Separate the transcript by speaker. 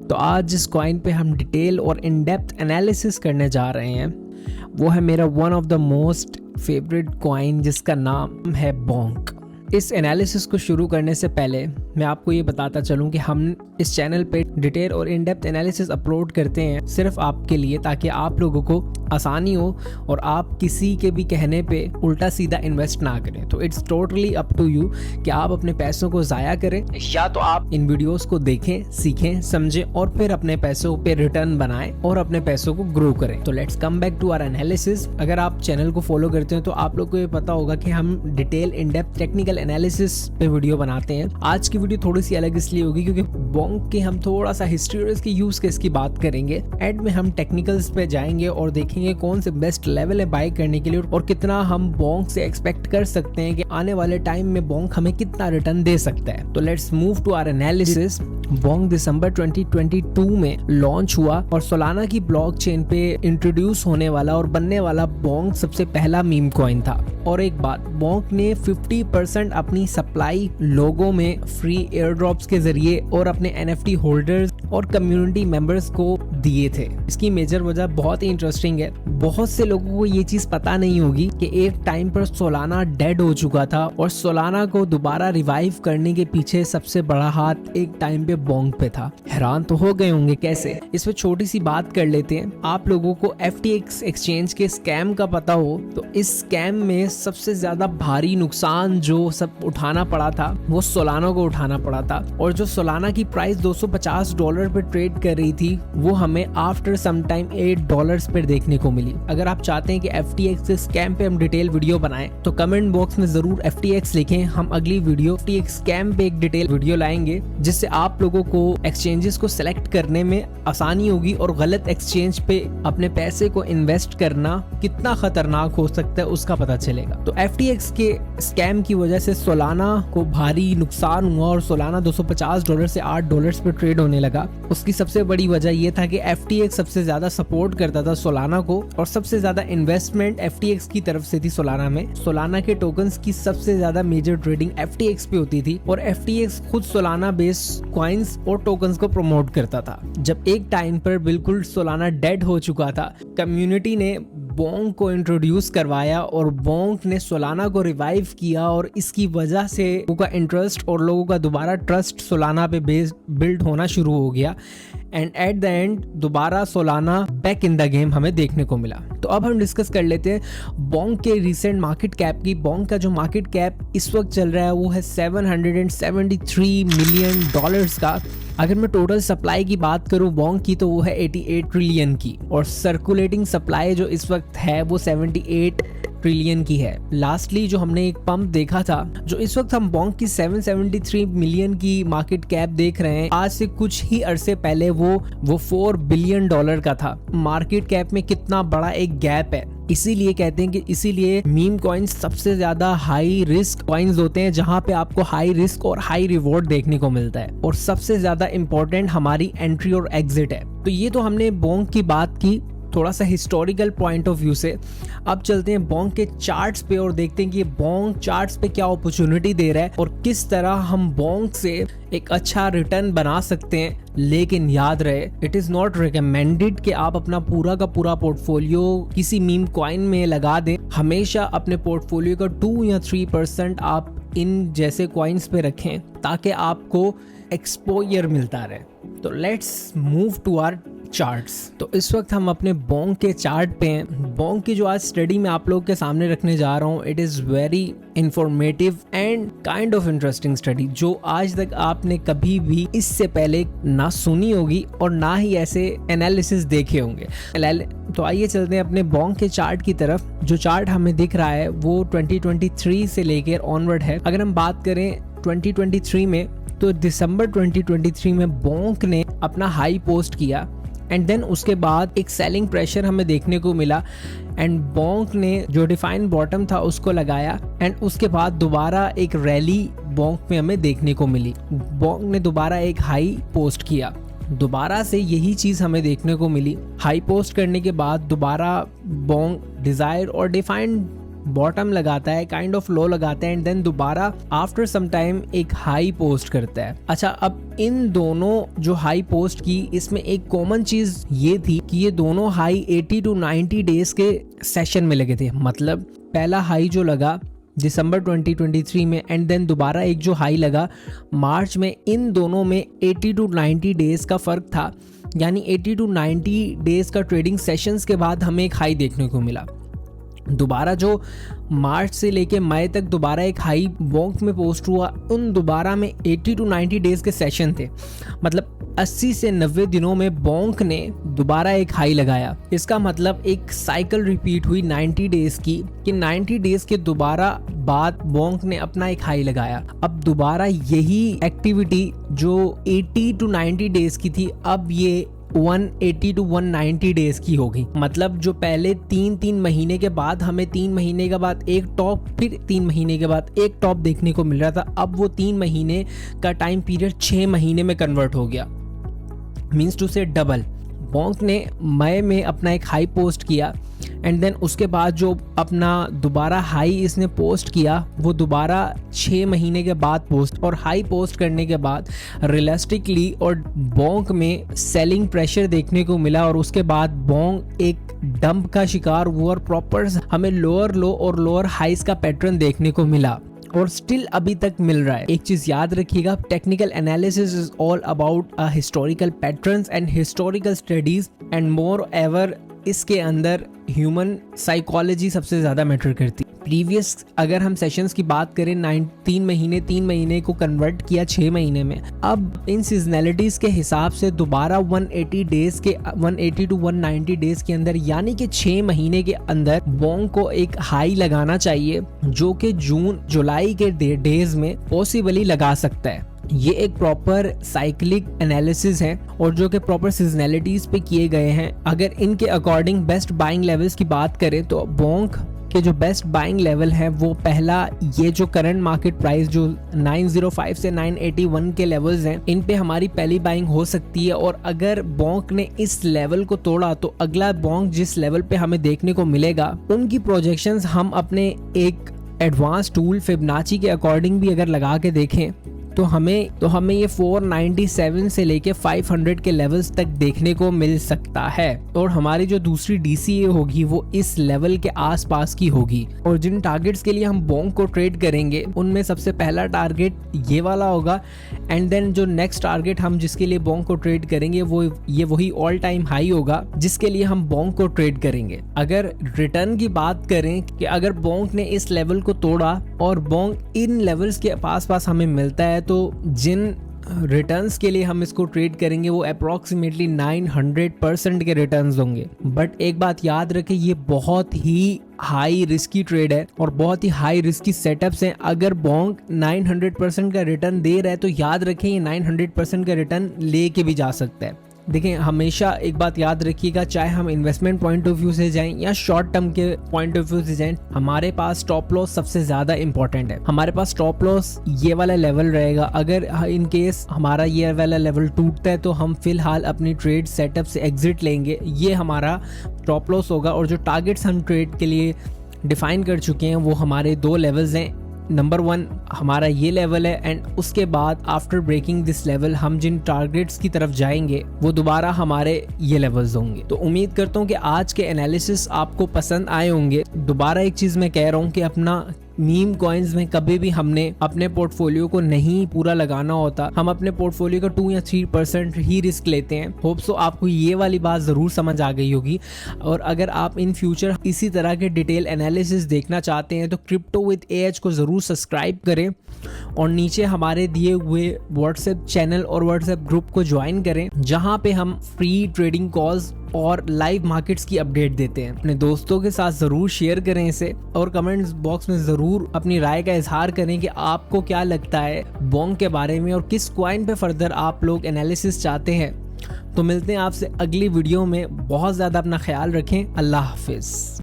Speaker 1: तो आज जिस कॉइन पे हम डिटेल और इन डेप्थ एनालिसिस करने जा रहे हैं वो है मेरा one of the most favourite coin जिसका नाम है बोंक। इस एनालिसिस को शुरू करने से पहले मैं आपको ये बताता चलूं कि हम इस चैनल पे डिटेल और इन डेप्थ एनालिसिस अपलोड करते हैं सिर्फ आपके लिए, ताकि आप लोगों को आसानी हो और आप किसी के भी कहने पे उल्टा सीधा इन्वेस्ट ना करें। तो it's totally up to you कि आप अपने पैसों को ज़ाया करें या तो आप इन वीडियोस को देखें, सीखें, समझें और फिर अपने पैसों पे रिटर्न बनाएं और अपने पैसों को ग्रो करें। तो let's come back to our analysis. अगर आप चैनल को फॉलो करते हैं तो आप लोग को ये पता होगा कि हम detail in depth technical analysis पे वीडियो बनाते हैं। आज की वीडियो थोड़ी सी अलग इसलिए होगी क्योंकि बोंक के हम थोड़ा सा हिस्ट्री और इसके यूज केस की बात करेंगे। एंड में हम टेक्निकल्स पे जाएंगे और देखेंगे कौन से बेस्ट लेवल है बाय करने के लिए और कितना हम बोंक से एक्सपेक्ट कर सकते हैं कि आने वाले टाइम में बोंक हमें कितना रिटर्न दे सकता है। तो let's move to our analysis. बोंक दिसंबर 2022 में लॉन्च हुआ और सोलाना की ब्लॉकचेन पे इंट्रोड्यूस होने वाला और बनने वाला बोंक सबसे पहला मीम कॉइन था। और एक बात, बोंक ने 50% अपनी सप्लाई लोगों में फ्री एयर ड्रॉप्स के जरिए और अपने NFT होल्डर्स और कम्युनिटी मेंबर्स को दिए थे। इसकी मेजर वजह बहुत ही इंटरेस्टिंग है। बहुत से लोगों को ये चीज पता नहीं होगी कि एक टाइम पर सोलाना डेड हो चुका था और सोलाना को दोबारा रिवाइव करने के पीछे सबसे बड़ा हाथ एक टाइम पे बोंक पे था। हैरान तो हो गए होंगे कैसे। इस पे छोटी सी बात कर लेते हैं। आप लोगों को FTX एक्सचेंज के स्कैम का पता हो तो इस स्कैम में सबसे ज्यादा भारी नुकसान जो सब उठाना पड़ा था वो सोलाना को उठाना पड़ा था। और जो सोलाना की प्राइस $250 पे ट्रेड कर रही थी वो हमें आफ्टर सम टाइम $8 पर देखने को मिली। अगर आप चाहते हैं कि FTX के स्कैम पे हम डिटेल वीडियो बनाएं तो कमेंट बॉक्स में जरूर FTX लिखें। हम अगली वीडियो FTX स्कैम पे एक डिटेल वीडियो लाएंगे जिससे आप लोगों को एक्सचेंजेस को सिलेक्ट करने में आसानी होगी और गलत एक्सचेंज पे अपने पैसे को इन्वेस्ट करना कितना खतरनाक हो सकता है उसका पता चलेगा। तो FTX के स्कैम की वजह से सोलाना को भारी नुकसान हुआ और सोलाना $250 से $8 पे ट्रेड होने लगा। उसकी सबसे बड़ी वजह यह था कि FTX सबसे ज्यादा सपोर्ट करता था सोलाना को और सबसे ज्यादा इन्वेस्टमेंट FTX की तरफ से थी सोलाना में। सोलाना के टोकन्स की सबसे ज्यादा मेजर ट्रेडिंग FTX पे होती थी और FTX खुद सोलाना बेस्ड कॉइन्स और टोकन्स को प्रमोट करता था। जब एक टाइम पर बिल्कुल सोलाना डेड हो चुका था, कम्युनिटी ने बोंक को इंट्रोड्यूस करवाया और बोंक ने सोलाना को रिवाइव किया और इसकी वजह से लोगों का इंटरेस्ट और लोगों का दोबारा ट्रस्ट सोलाना पे बिल्ड होना शुरू हो गया। एंड एट द एंड दोबारा Solana back in the game हमें देखने को मिला। तो अब हम डिस्कस कर लेते हैं बोंक के रिसेंट मार्केट कैप की। बोंक का जो मार्केट कैप इस वक्त चल रहा है वो है $773 मिलियन का। अगर मैं टोटल सप्लाई की बात करूं बोंक की तो वो है 88 ट्रिलियन की और सर्कुलेटिंग सप्लाई जो इस वक्त है वो 78 ट्रिलियन की है। लास्टली जो हमने एक पंप देखा था, जो इस वक्त हम बोंक की 773 मिलियन की मार्केट कैप देख रहे हैं, आज से कुछ ही अरसे पहले वो $4 बिलियन का था। मार्केट कैप में कितना बड़ा एक गैप है। इसीलिए कहते हैं कि इसीलिए मीम कॉइन्स सबसे ज्यादा हाई रिस्क कॉइन्स होते हैं जहां पे आपको हाई रिस्क और हाई रिवॉर्ड देखने को मिलता है और सबसे ज्यादा इंपॉर्टेंट हमारी एंट्री और एग्जिट है। तो ये तो हमने बोंक की बात की थोड़ा सा हिस्टोरिकल पॉइंट ऑफ व्यू से। अब चलते हैं बोंक के चार्ट्स पे और देखते हैं कि बोंक चार्ट्स पे क्या अपॉर्चुनिटी दे रहा है और किस तरह हम बोंक से एक अच्छा रिटर्न बना सकते हैं। लेकिन याद रहे, इट इज नॉट रिकमेंडेड कि आप अपना पूरा का पूरा पोर्टफोलियो किसी मीम कॉइन में लगा दें। हमेशा अपने पोर्टफोलियो का 2 या 3% आप इन जैसे कॉइन्स पे रखें ताकि आपको एक्सपोजर मिलता रहे। तो let's move to our charts. तो इस वक्त हम अपने बोंक के चार्ट पे हैं। बोंक की जो आज स्टडी मैं आप लोग के सामने रखने जा रहा हूँ, it is very informative and kind of interesting study जो आज तक आपने कभी भी इससे पहले ना सुनी होगी और ना ही ऐसे एनालिसिस देखे होंगे। तो आइए चलते हैं अपने बोंक के चार्ट की तरफ। जो चार्ट हमें दिख रहा है वो 2023 से लेकर ऑनवर्ड है। अगर हम बात करें 2023 में तो दिसंबर 2023 में बोंक ने अपना हाई पोस्ट किया एंड देन उसके बाद एक सेलिंग प्रेशर हमें देखने को मिला एंड बोंक ने जो डिफाइन बॉटम था उसको लगाया एंड उसके बाद दोबारा एक रैली बोंक में हमें देखने को मिली। बोंक ने दोबारा एक हाई पोस्ट किया, दोबारा से यही चीज हमें देखने को मिली। हाई पोस्ट करने के बाद दोबारा बोंक डिजायर और डिफाइंड बॉटम लगाता है, काइंड ऑफ लो लगाता है एंड देन दोबारा आफ्टर सम टाइम एक हाई पोस्ट करता है। अच्छा, अब इन दोनों जो हाई पोस्ट की, इसमें एक कॉमन चीज ये थी कि ये दोनों हाई 80 to 90 डेज के सेशन में लगे थे। मतलब पहला हाई जो लगा दिसंबर 2023 में एंड देन दोबारा एक जो हाई लगा मार्च में, इन दोनों में 80 to 90 डेज का फर्क था। यानी 80 to 90 डेज का ट्रेडिंग सेशंस के बाद हमें एक हाई देखने को मिला। दोबारा जो मार्च से लेके मई तक दोबारा एक हाई बोंक में पोस्ट हुआ, उन दोबारा में 80 to 90 डेज के सेशन थे। मतलब 80 से 90 दिनों में बोंक ने दोबारा एक हाई लगाया। इसका मतलब एक साइकिल रिपीट हुई 90 डेज की, कि 90 डेज के दोबारा बाद बोंक ने अपना एक हाई लगाया। अब दोबारा यही एक्टिविटी जो 80 to 90 डेज की थी, अब ये 180 to 190 डेज की होगी। मतलब जो पहले 3 महीने के बाद हमें 3 महीने के बाद एक टॉप, फिर 3 महीने के बाद एक टॉप देखने को मिल रहा था, अब वो 3 महीने का टाइम पीरियड 6 महीने में कन्वर्ट हो गया। मीन्स टू से डबल। बोंक ने मई में अपना एक हाई पोस्ट किया एंड देन उसके बाद जो अपना दोबारा हाई इसने पोस्ट किया वो दोबारा 6 महीने के बाद पोस्ट, और हाई पोस्ट करने के बाद रियलिस्टिकली और बोंक में सेलिंग प्रेशर देखने को मिला और उसके बाद बोंक एक डंप का शिकार हुआ और प्रॉपर हमें लोअर लो और लोअर हाइस का पैटर्न देखने को मिला और स्टिल अभी तक मिल रहा है। एक चीज याद रखिएगा, technical analysis is all about historical patterns and historical studies and more ever इसके अंदर ह्यूमन साइकोलॉजी सबसे ज्यादा मैटर करती। प्रीवियस अगर हम सेशंस की बात करें 3 महीने को कन्वर्ट किया 6 महीने में। अब इन सीजनैलिटीज के हिसाब से दोबारा 180 to 190 डेज के अंदर, यानी कि 6 महीने के अंदर बोंक को एक हाई लगाना चाहिए जो कि जून जुलाई के डेज में पॉसिबली लगा सकता है। ये एक प्रॉपर साइक्लिक एनालिसिस है और जो कि प्रॉपर सीजनैलिटीज पे किए गए हैं। अगर इनके अकॉर्डिंग बेस्ट बाइंग लेवल्स की बात करें तो बोंक के जो बेस्ट बाइंग लेवल है वो पहला, ये जो करंट मार्केट प्राइस जो 905 से 981 के लेवल्स हैं, इन पे हमारी पहली बाइंग हो सकती है। और अगर बोंक ने इस लेवल को तोड़ा तो अगला बोंक जिस लेवल पे हमें देखने को मिलेगा, उनकी प्रोजेक्शंस हम अपने एक एडवांस टूल फिबोनाची के अकॉर्डिंग भी अगर लगा के देखें तो हमें ये 497 से लेके 500 के लेवल्स तक देखने को मिल सकता है। और हमारी जो दूसरी DCA होगी वो इस लेवल के आसपास की होगी। और जिन टारगेट्स के लिए हम बोंक को ट्रेड करेंगे उनमें सबसे पहला टारगेट ये वाला होगा एंड देन जो नेक्स्ट टारगेट हम जिसके लिए बोंक को ट्रेड करेंगे वो ये वही ऑल टाइम हाई होगा जिसके लिए हम बोंक को ट्रेड करेंगे। अगर रिटर्न की बात करें कि अगर बोंक ने इस लेवल को तोड़ा और बोंक इन लेवल्स के पास हमें मिलता है तो जिन रिटर्न्स के लिए हम इसको ट्रेड करेंगे वो अप्रोक्सीमेटली 900% के रिटर्न्स होंगे। बट एक बात याद रखें, ये बहुत ही हाई रिस्की ट्रेड है और बहुत ही हाई रिस्की सेटअप्स हैं। अगर बोंक 900% का रिटर्न दे रहा है तो याद रखें ये 900% का रिटर्न लेके भी जा सकता है। देखें, हमेशा एक बात याद रखिएगा, चाहे हम इन्वेस्टमेंट पॉइंट ऑफ व्यू से जाएं या शॉर्ट टर्म के पॉइंट ऑफ व्यू से जाएं, हमारे पास स्टॉप लॉस सबसे ज्यादा इंपॉर्टेंट है। हमारे पास स्टॉप लॉस ये वाला लेवल रहेगा। अगर इन केस हमारा ये वाला लेवल टूटता है तो हम फिलहाल अपनी ट्रेड सेटअप से एग्जिट लेंगे। ये हमारा स्टॉप लॉस होगा। और जो टारगेट्स हम ट्रेड के लिए डिफाइन कर चुके हैं वो हमारे 2 लेवल्स हैं। नंबर 1 हमारा ये लेवल है एंड उसके बाद आफ्टर ब्रेकिंग दिस लेवल हम जिन टारगेट्स की तरफ जाएंगे वो दोबारा हमारे ये लेवल्स होंगे। तो उम्मीद करता हूँ कि आज के एनालिसिस आपको पसंद आए होंगे। दोबारा एक चीज मैं कह रहा हूँ कि अपना मीम कॉइन्स में कभी भी हमने अपने पोर्टफोलियो को नहीं पूरा लगाना होता। हम अपने पोर्टफोलियो का 2 या 3% ही रिस्क लेते हैं। होप सो आपको ये वाली बात जरूर समझ आ गई होगी। और अगर आप इन फ्यूचर इसी तरह के डिटेल एनालिसिस देखना चाहते हैं तो क्रिप्टो विद AH को जरूर सब्सक्राइब करें और नीचे हमारे दिए हुए व्हाट्सएप चैनल और व्हाट्सएप ग्रुप को ज्वाइन करें जहां पे हम फ्री ट्रेडिंग कॉल्स और लाइव मार्केट्स की अपडेट देते हैं। अपने दोस्तों के साथ जरूर शेयर करें इसे और कमेंट्स बॉक्स में जरूर अपनी राय का इजहार करें कि आपको क्या लगता है बोंक के बारे में और किस कॉइन पे फर्दर आप लोग एनालिसिस चाहते हैं। तो मिलते हैं आपसे अगली वीडियो में। बहुत ज्यादा अपना ख्याल रखें। अल्लाह हाफिज।